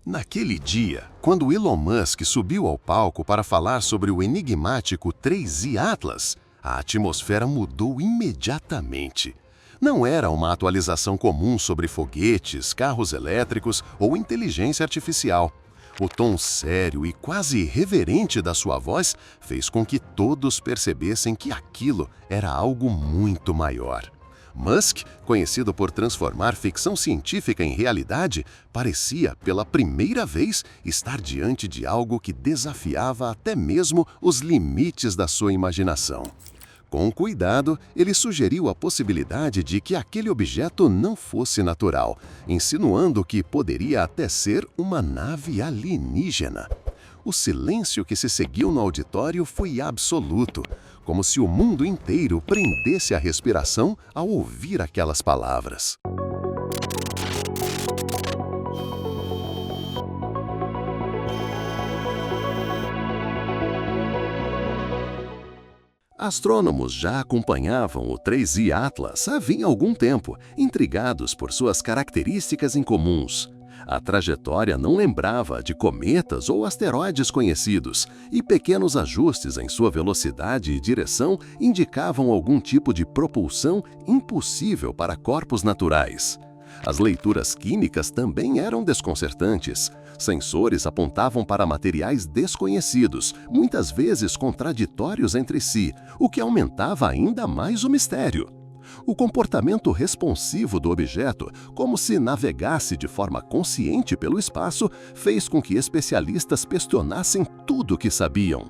Naquele dia, quando Elon Musk subiu ao palco para falar sobre o enigmático 3i Atlas, a atmosfera mudou imediatamente. Não era uma atualização comum sobre foguetes, carros elétricos ou inteligência artificial. O tom sério e quase irreverente da sua voz fez com que todos percebessem que aquilo era algo muito maior. Musk, conhecido por transformar ficção científica em realidade, parecia, pela primeira vez, estar diante de algo que desafiava até mesmo os limites da sua imaginação. Com cuidado, ele sugeriu a possibilidade de que aquele objeto não fosse natural, insinuando que poderia até ser uma nave alienígena. O silêncio que se seguiu no auditório foi absoluto, como se o mundo inteiro prendesse a respiração ao ouvir aquelas palavras. Astrônomos já acompanhavam o 3i Atlas havia algum tempo, intrigados por suas características incomuns. A trajetória não lembrava de cometas ou asteroides conhecidos, e pequenos ajustes em sua velocidade e direção indicavam algum tipo de propulsão impossível para corpos naturais. As leituras químicas também eram desconcertantes. Sensores apontavam para materiais desconhecidos, muitas vezes contraditórios entre si, o que aumentava ainda mais o mistério. O comportamento responsivo do objeto, como se navegasse de forma consciente pelo espaço, fez com que especialistas questionassem tudo o que sabiam.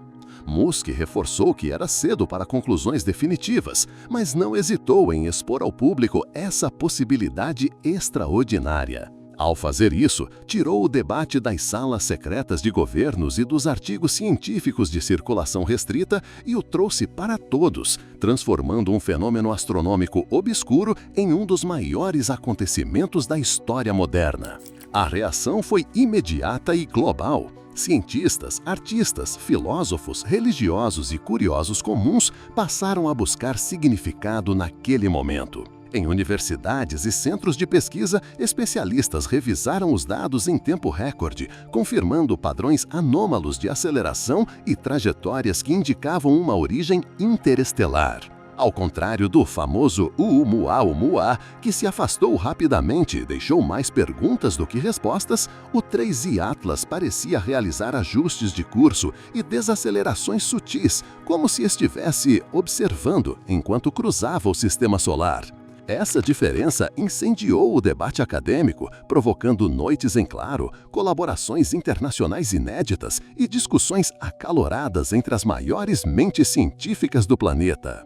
Musk reforçou que era cedo para conclusões definitivas, mas não hesitou em expor ao público essa possibilidade extraordinária. Ao fazer isso, tirou o debate das salas secretas de governos e dos artigos científicos de circulação restrita e o trouxe para todos, transformando um fenômeno astronômico obscuro em um dos maiores acontecimentos da história moderna. A reação foi imediata e global. Cientistas, artistas, filósofos, religiosos e curiosos comuns passaram a buscar significado naquele momento. Em universidades e centros de pesquisa, especialistas revisaram os dados em tempo recorde, confirmando padrões anômalos de aceleração e trajetórias que indicavam uma origem interestelar. Ao contrário do famoso Oumuamua, que se afastou rapidamente e deixou mais perguntas do que respostas, o 3i Atlas parecia realizar ajustes de curso e desacelerações sutis, como se estivesse observando enquanto cruzava o sistema solar. Essa diferença incendiou o debate acadêmico, provocando noites em claro, colaborações internacionais inéditas e discussões acaloradas entre as maiores mentes científicas do planeta.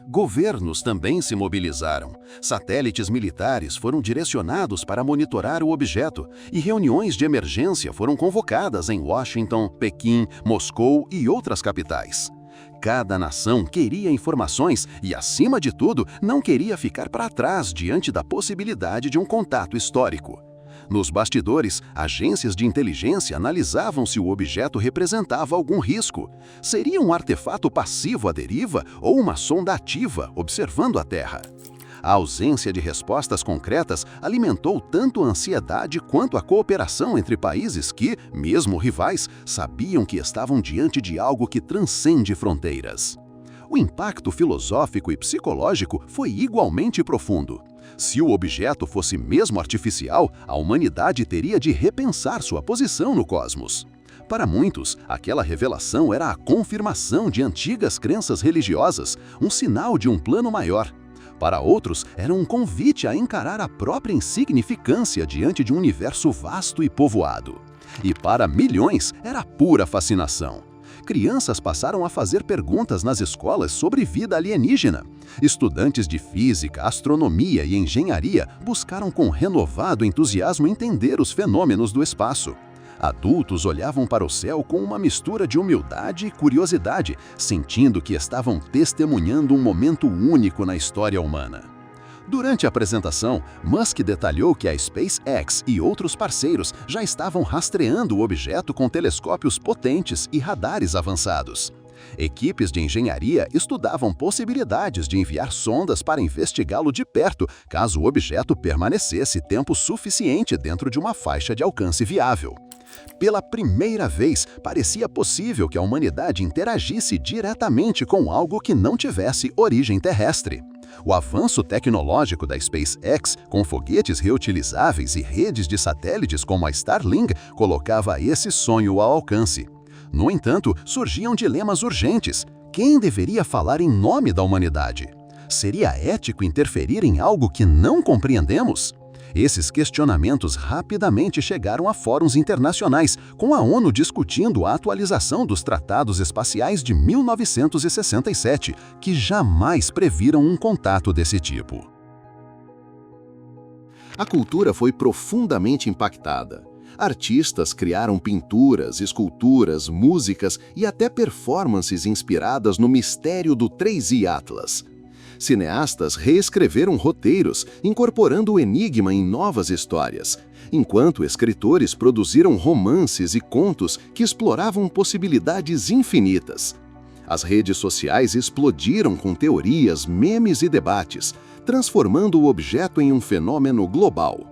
Governos também se mobilizaram. Satélites militares foram direcionados para monitorar o objeto e reuniões de emergência foram convocadas em Washington, Pequim, Moscou e outras capitais. Cada nação queria informações e, acima de tudo, não queria ficar para trás diante da possibilidade de um contato histórico. Nos bastidores, agências de inteligência analisavam se o objeto representava algum risco. Seria um artefato passivo à deriva ou uma sonda ativa observando a Terra? A ausência de respostas concretas alimentou tanto a ansiedade quanto a cooperação entre países que, mesmo rivais, sabiam que estavam diante de algo que transcende fronteiras. O impacto filosófico e psicológico foi igualmente profundo. Se o objeto fosse mesmo artificial, a humanidade teria de repensar sua posição no cosmos. Para muitos, aquela revelação era a confirmação de antigas crenças religiosas, um sinal de um plano maior. Para outros, era um convite a encarar a própria insignificância diante de um universo vasto e povoado. E para milhões, era pura fascinação. Crianças passaram a fazer perguntas nas escolas sobre vida alienígena. Estudantes de física, astronomia e engenharia buscaram com renovado entusiasmo entender os fenômenos do espaço. Adultos olhavam para o céu com uma mistura de humildade e curiosidade, sentindo que estavam testemunhando um momento único na história humana. Durante a apresentação, Musk detalhou que a SpaceX e outros parceiros já estavam rastreando o objeto com telescópios potentes e radares avançados. Equipes de engenharia estudavam possibilidades de enviar sondas para investigá-lo de perto, caso o objeto permanecesse tempo suficiente dentro de uma faixa de alcance viável. Pela primeira vez, parecia possível que a humanidade interagisse diretamente com algo que não tivesse origem terrestre. O avanço tecnológico da SpaceX, com foguetes reutilizáveis e redes de satélites como a Starlink, colocava esse sonho ao alcance. No entanto, surgiam dilemas urgentes. Quem deveria falar em nome da humanidade? Seria ético interferir em algo que não compreendemos? Esses questionamentos rapidamente chegaram a fóruns internacionais, com a ONU discutindo a atualização dos tratados espaciais de 1967, que jamais previram um contato desse tipo. A cultura foi profundamente impactada. Artistas criaram pinturas, esculturas, músicas e até performances inspiradas no mistério do 3I Atlas. Cineastas reescreveram roteiros, incorporando o enigma em novas histórias, enquanto escritores produziram romances e contos que exploravam possibilidades infinitas. As redes sociais explodiram com teorias, memes e debates, transformando o objeto em um fenômeno global.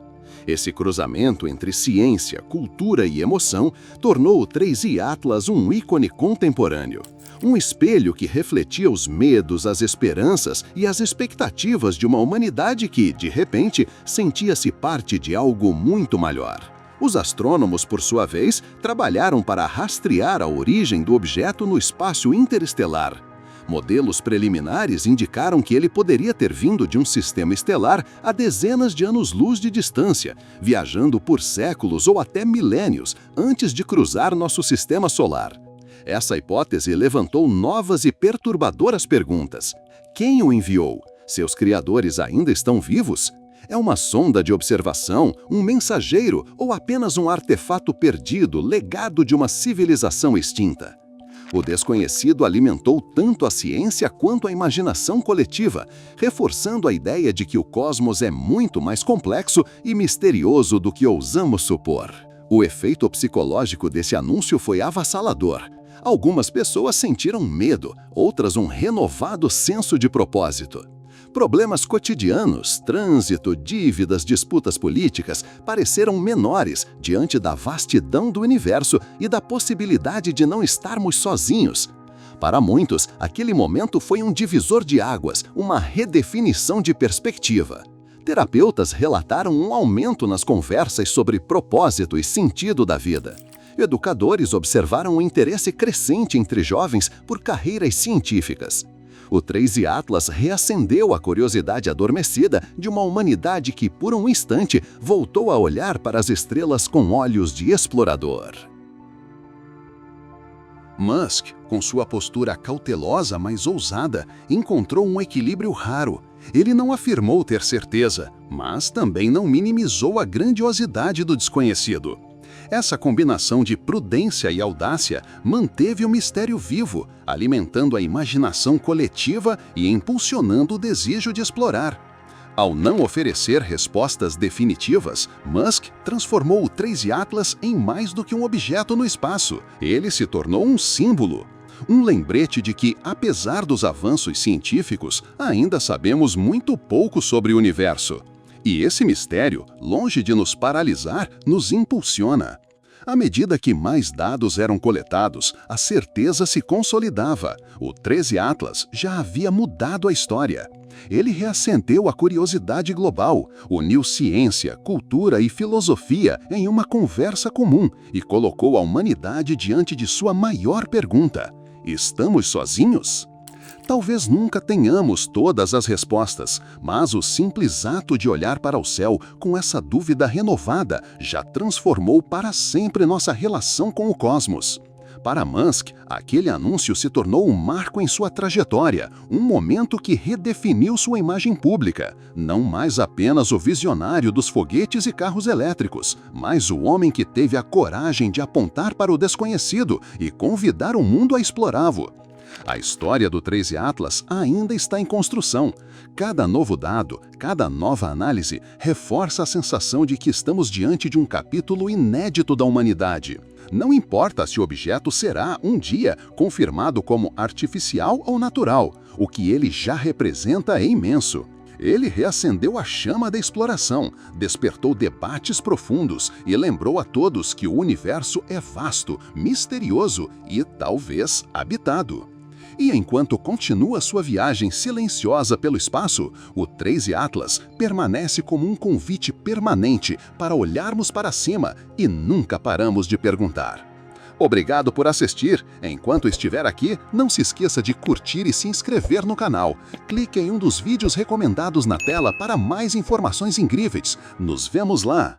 Esse cruzamento entre ciência, cultura e emoção tornou o 3I Atlas um ícone contemporâneo. Um espelho que refletia os medos, as esperanças e as expectativas de uma humanidade que, de repente, sentia-se parte de algo muito maior. Os astrônomos, por sua vez, trabalharam para rastrear a origem do objeto no espaço interestelar. Modelos preliminares indicaram que ele poderia ter vindo de um sistema estelar a dezenas de anos-luz de distância, viajando por séculos ou até milênios antes de cruzar nosso sistema solar. Essa hipótese levantou novas e perturbadoras perguntas. Quem o enviou? Seus criadores ainda estão vivos? É uma sonda de observação, um mensageiro ou apenas um artefato perdido, legado de uma civilização extinta? O desconhecido alimentou tanto a ciência quanto a imaginação coletiva, reforçando a ideia de que o cosmos é muito mais complexo e misterioso do que ousamos supor. O efeito psicológico desse anúncio foi avassalador. Algumas pessoas sentiram medo, outras um renovado senso de propósito. Problemas cotidianos, trânsito, dívidas, disputas políticas pareceram menores diante da vastidão do universo e da possibilidade de não estarmos sozinhos. Para muitos, aquele momento foi um divisor de águas, uma redefinição de perspectiva. Terapeutas relataram um aumento nas conversas sobre propósito e sentido da vida. Educadores observaram um interesse crescente entre jovens por carreiras científicas. O 3I Atlas reacendeu a curiosidade adormecida de uma humanidade que, por um instante, voltou a olhar para as estrelas com olhos de explorador. Musk, com sua postura cautelosa mas ousada, encontrou um equilíbrio raro. Ele não afirmou ter certeza, mas também não minimizou a grandiosidade do desconhecido. Essa combinação de prudência e audácia manteve o mistério vivo, alimentando a imaginação coletiva e impulsionando o desejo de explorar. Ao não oferecer respostas definitivas, Musk transformou o 3I Atlas em mais do que um objeto no espaço. Ele se tornou um símbolo. Um lembrete de que, apesar dos avanços científicos, ainda sabemos muito pouco sobre o universo. E esse mistério, longe de nos paralisar, nos impulsiona. À medida que mais dados eram coletados, a certeza se consolidava. O 3I Atlas já havia mudado a história. Ele reacendeu a curiosidade global, uniu ciência, cultura e filosofia em uma conversa comum e colocou a humanidade diante de sua maior pergunta: estamos sozinhos? Talvez nunca tenhamos todas as respostas, mas o simples ato de olhar para o céu com essa dúvida renovada já transformou para sempre nossa relação com o cosmos. Para Musk, aquele anúncio se tornou um marco em sua trajetória, um momento que redefiniu sua imagem pública. Não mais apenas o visionário dos foguetes e carros elétricos, mas o homem que teve a coragem de apontar para o desconhecido e convidar o mundo a explorá-lo. A história do Trace Atlas ainda está em construção. Cada novo dado, cada nova análise, reforça a sensação de que estamos diante de um capítulo inédito da humanidade. Não importa se o objeto será, um dia, confirmado como artificial ou natural, o que ele já representa é imenso. Ele reacendeu a chama da exploração, despertou debates profundos e lembrou a todos que o universo é vasto, misterioso e, talvez, habitado. E enquanto continua sua viagem silenciosa pelo espaço, o Trace Atlas permanece como um convite permanente para olharmos para cima e nunca paramos de perguntar. Obrigado por assistir. Enquanto estiver aqui, não se esqueça de curtir e se inscrever no canal. Clique em um dos vídeos recomendados na tela para mais informações incríveis. Nos vemos lá!